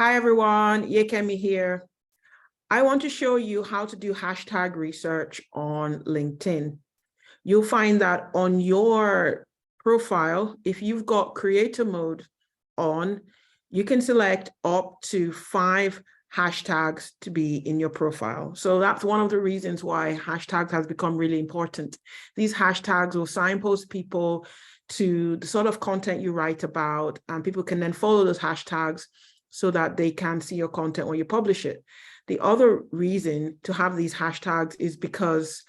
Hi everyone, Yekemi here. I want to show you how to do hashtag research on LinkedIn. You'll find that on your profile, if you've got creator mode on, you can select up to 5 hashtags to be in your profile. So that's one of the reasons why hashtags has become really important. These hashtags will signpost people to the sort of content you write about, and people can then follow those hashtags so that they can see your content when you publish it. The other reason to have these hashtags is because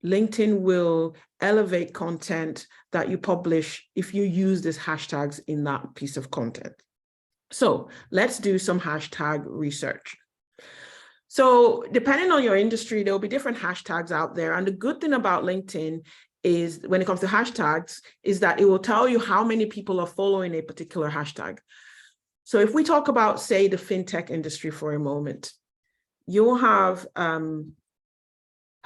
LinkedIn will elevate content that you publish if you use these hashtags in that piece of content. So let's do some hashtag research. So depending on your industry, there'll be different hashtags out there. And the good thing about LinkedIn is when it comes to hashtags is that it will tell you how many people are following a particular hashtag. So if we talk about, say, the fintech industry for a moment, you'll have hashtag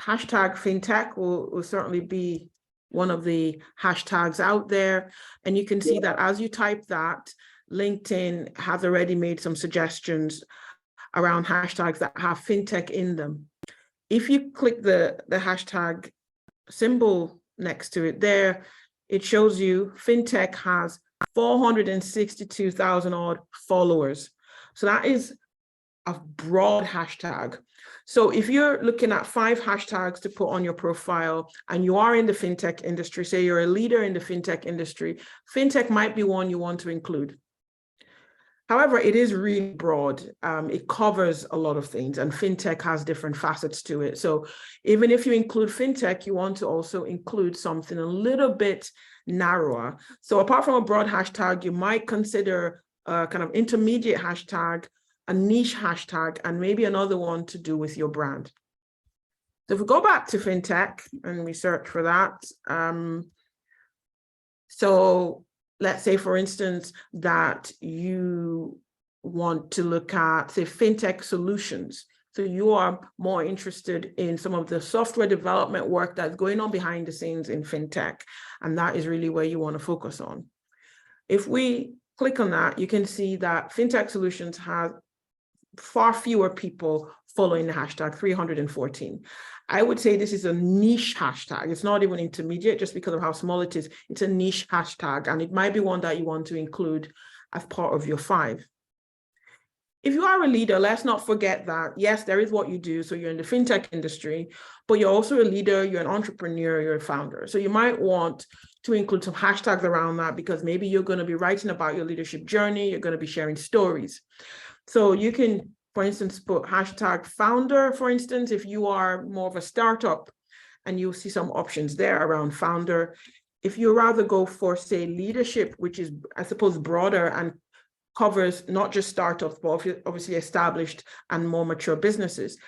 fintech will certainly be one of the hashtags out there. And you can see that as you type that, LinkedIn has already made some suggestions around hashtags that have fintech in them. If you click the hashtag symbol next to it there, it shows you fintech has 462,000 odd followers. So that is a broad hashtag. So if you're looking at 5 hashtags to put on your profile and you are in the fintech industry, say you're a leader in the fintech industry, fintech might be one you want to include. However, it is really broad. It covers a lot of things, and fintech has different facets to it. So even if you include fintech, you want to also include something a little bit narrower. So apart from a broad hashtag, you might consider a kind of intermediate hashtag, a niche hashtag, and maybe another one to do with your brand. So if we go back to fintech and we search for that, so let's say, for instance, that you want to look at, say, fintech solutions. So you are more interested in some of the software development work that's going on behind the scenes in fintech, and that is really where you want to focus on. If we click on that, you can see that fintech solutions have far fewer people following the hashtag, 314. I would say this is a niche hashtag. It's not even intermediate just because of how small it is. It's a niche hashtag, and it might be one that you want to include as part of your 5. If you are a leader, let's not forget that, yes, there is what you do. So you're in the fintech industry, but you're also a leader, you're an entrepreneur, you're a founder. So you might want to include some hashtags around that because maybe you're going to be writing about your leadership journey, you're going to be sharing stories. So you can, for instance, put hashtag founder, for instance, if you are more of a startup, and you'll see some options there around founder. If you rather go for, say, leadership, which is, I suppose, broader and covers not just startups, but obviously established and more mature businesses.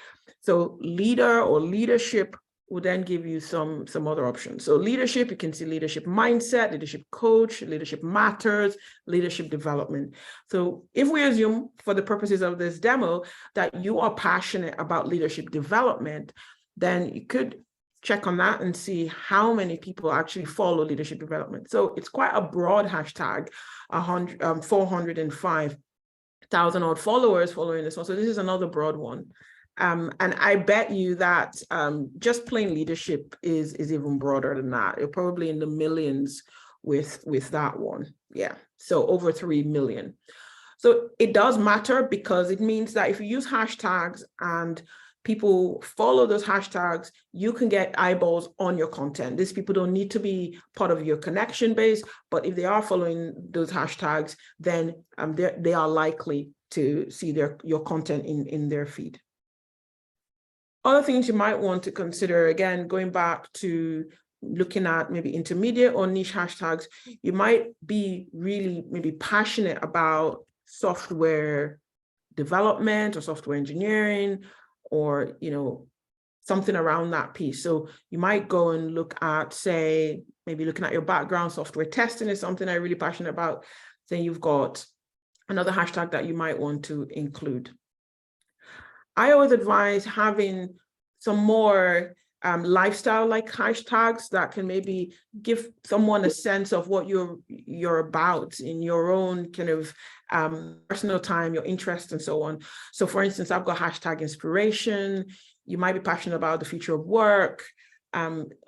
So leader or leadership will then give you some other options. So leadership, you can see leadership mindset, leadership coach, leadership matters, leadership development. So if we assume for the purposes of this demo that you are passionate about leadership development, then you could check on that and see how many people actually follow leadership development. So it's quite a broad hashtag, 405,000 odd followers following this one. So this is another broad one. And I bet you that just plain leadership is even broader than that. You're probably in the millions with that one. Yeah, so over 3 million. So it does matter because it means that if you use hashtags and people follow those hashtags, you can get eyeballs on your content. These people don't need to be part of your connection base, but if they are following those hashtags, then they are likely to see your content in their feed. Other things you might want to consider, again, going back to looking at maybe intermediate or niche hashtags, you might be really maybe passionate about software development or software engineering, or, something around that piece. So you might go and look at, say, maybe looking at your background, software testing is something I'm really passionate about. Then you've got another hashtag that you might want to include. I always advise having some more lifestyle like hashtags that can maybe give someone a sense of what you're about in your own kind of personal time, your interests and so on. So for instance, I've got hashtag inspiration. You might be passionate about the future of work,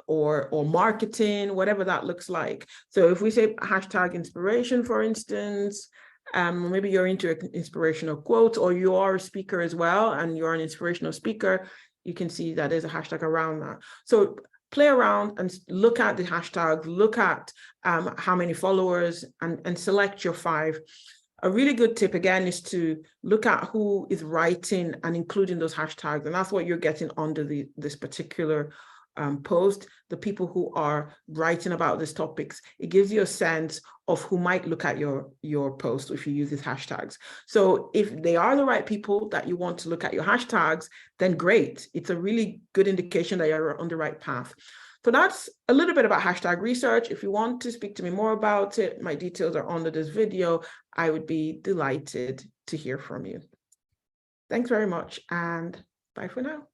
or marketing, whatever that looks like. So if we say hashtag inspiration, for instance, maybe you're into inspirational quotes, or you are a speaker as well, and you're an inspirational speaker, you can see that there's a hashtag around that. So play around and look at the hashtags, look at how many followers, and select your 5. A really good tip, again, is to look at who is writing and including those hashtags. And that's what you're getting under this particular post, the people who are writing about these topics. It gives you a sense of who might look at your post if you use these hashtags. So if they are the right people that you want to look at your hashtags, then great. It's a really good indication that you're on the right path. So that's a little bit about hashtag research. If you want to speak to me more about it, my details are under this video. I would be delighted to hear from you. Thanks very much, and bye for now.